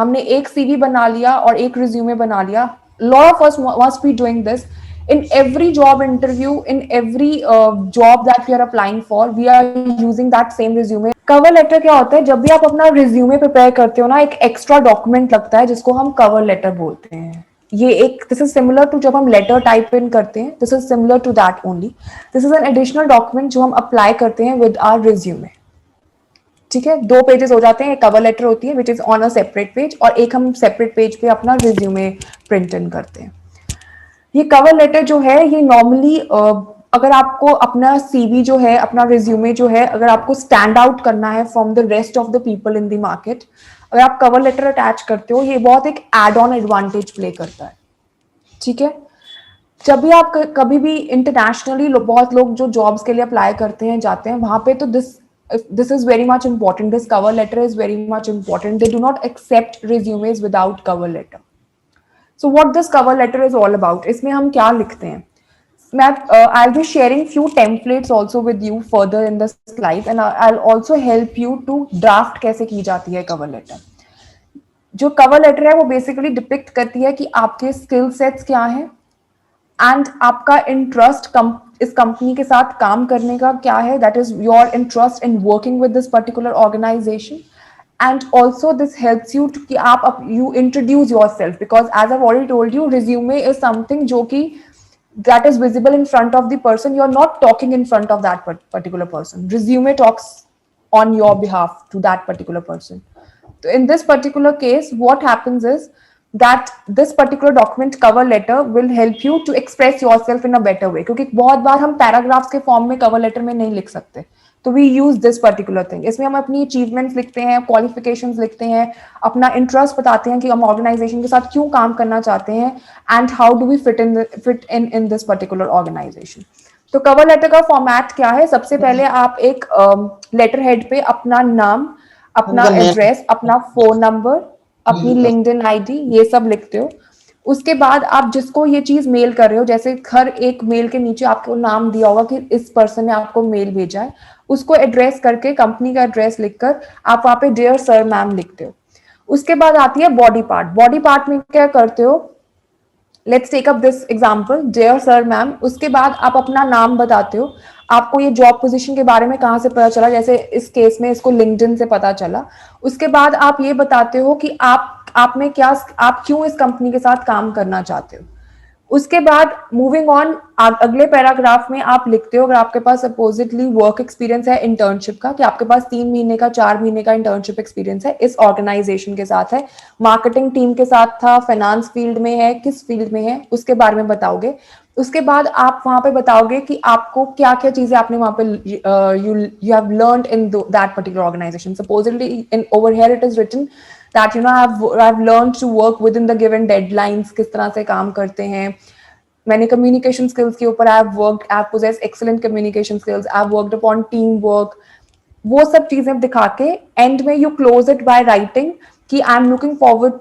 हमने एक CV बना लिया और एक रिज्यूमे बना लिया. Lot of us must be doing this. In every job interview, in every job that we are applying for, we are using that same resume. Cover letter क्या होता है? जब भी आप अपना रिज्यूमे प्रिपेयर करते हो ना, एक एक्स्ट्रा डॉक्यूमेंट लगता है जिसको हम कवर लेटर बोलते हैं. ये एक, दिस इज सिमिलर टू जब हम लेटर टाइप इन करते हैं, this is similar to that only. This is an additional document जो हम अप्लाई करते हैं विद आवर रिज्यूमे. ठीक है, 2 पेजेस हो जाते हैं. एक कवर लेटर होती है which is on a separate page, और एक हम सेपरेट पेज पे अपना रिज्यूमे प्रिंट इन करते हैं. ये कवर लेटर जो है, ये नॉर्मली अगर आपको अपना CV जो है, अपना रिज्यूमे जो है, अगर आपको स्टैंड आउट करना है from the rest of the people in the market, अगर आप कवर लेटर अटैच करते हो, ये बहुत एक एड ऑन एडवांटेज प्ले करता है. ठीक है, जब भी आप कभी भी इंटरनेशनली बहुत लोग जो जॉब्स के लिए अप्लाई करते हैं, जाते हैं वहां पे, तो this is very much important. This cover letter is very much important. They do not accept resumes without cover letter. So what this cover letter is all about? इसमें हम क्या लिखते हैं? I'll be sharing few templates also with you further in the slides, and I'll also help you to draft कैसे की जाती है cover letter. जो cover letter है वो basically depict करती है कि आपके skill sets क्या हैं, and आपका interest इस company के साथ काम करने का क्या है, that is your interest in working with this particular organization. And also this helps you to you introduce yourself, because as I've already told you, resume is something जो कि that is visible in front of the person. You're not talking in front of that particular person. Resume talks on your behalf to that particular person. So in this particular case, what happens is that this particular document cover letter will help you to express yourself in a better way. क्योंकि बहुत बार हम paragraphs के form में cover letter में नहीं लिख सकते, तो we use this particular thing. इसमें हम अपनी अचीवमेंट्स लिखते हैं, क्वालिफिकेशंस लिखते हैं, अपना इंटरेस्ट बताते हैं कि हम ऑर्गेनाइजेशन के साथ क्यों काम करना चाहते हैं, and how do we fit in this particular organisation. तो कवर लेटर का फॉर्मेट क्या है? सबसे पहले आप एक लेटर हेड पे अपना नाम, अपना एड्रेस, अपना फोन नंबर, अपनी लिंक्डइन आईडी, ये सब लिखते हो. उसके बाद आप जिसको ये चीज मेल कर रहे हो, जैसे हर एक मेल के नीचे आपको नाम दिया होगा कि इस पर्सन ने आपको मेल भेजा है, उसको एड्रेस करके, कंपनी का एड्रेस लिखकर आप वहां पे डियर सर मैम लिखते हो. उसके बाद आती है बॉडी पार्ट. बॉडी पार्ट में क्या करते हो? Let's take up this example, dear sir ma'am. उसके बाद आप अपना नाम बताते हो, आपको ये जॉब पोजीशन के बारे में कहाँ से पता चला, जैसे इस केस में इसको लिंक्डइन से पता चला. उसके बाद आप ये बताते हो कि आप में क्या, आप क्यों इस कंपनी के साथ काम करना चाहते हो. उसके बाद मूविंग ऑन, अगले पैराग्राफ में आप लिखते हो, अगर आपके पास सपोजिटली वर्क एक्सपीरियंस है इंटर्नशिप का, कि आपके पास 3 महीने का, 4 महीने का इंटर्नशिप एक्सपीरियंस है, इस ऑर्गेनाइजेशन के साथ है, मार्केटिंग टीम के साथ था, फाइनेंस फील्ड में है, किस फील्ड में है, उसके बारे में बताओगे. उसके बाद आप वहां पे बताओगे कि आपको क्या क्या चीजें आपने वहां पे you have learned in that particular organization. Supposedly in over here it is written that I've learned to work within the given deadlines. किस तरह से काम करते हैं, मैंने कम्युनिकेशन स्किल्स के ऊपर I possess excellent communication skills, I've worked upon team work. वो सब चीजें दिखा के एंड में you close it by writing कि I'm looking forward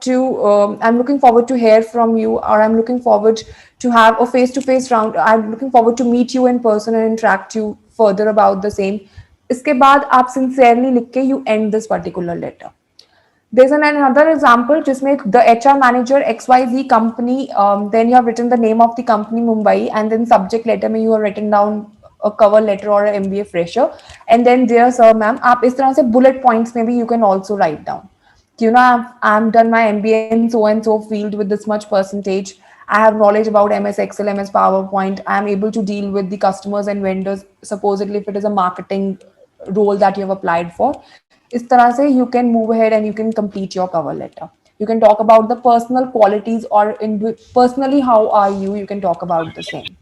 to hear from you, or I'm looking forward to have a face-to-face round. I'm looking forward to meet you in person and interact you further about the same. इसके बाद आप sincerely लिख के you end this particular letter. There's another example जिसमें the HR manager XYZ company, then you have written the name of the company Mumbai, and then subject letter में you have written down a cover letter or an MBA fresher, and then dear sir ma'am, आप इस तरह से bullet points में भी you can also write down. I'm done my MBA in so and so field with this much percentage. I have knowledge about MS Excel, MS PowerPoint. I am able to deal with the customers and vendors. Supposedly, if it is a marketing role that you have applied for, इस तरह से you can move ahead and you can complete your cover letter. You can talk about the personal qualities, or personally how are you. You can talk about the same.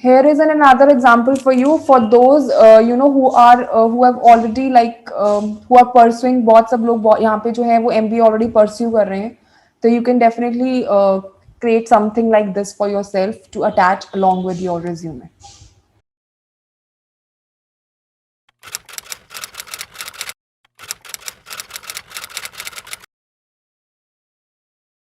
Here is another example for you, for those who have already who are pursuing. बहुत सब लोग यहाँ पे जो है वो MBA already pursue कर रहे हैं, तो you can definitely create something like this for yourself to attach along with your resume.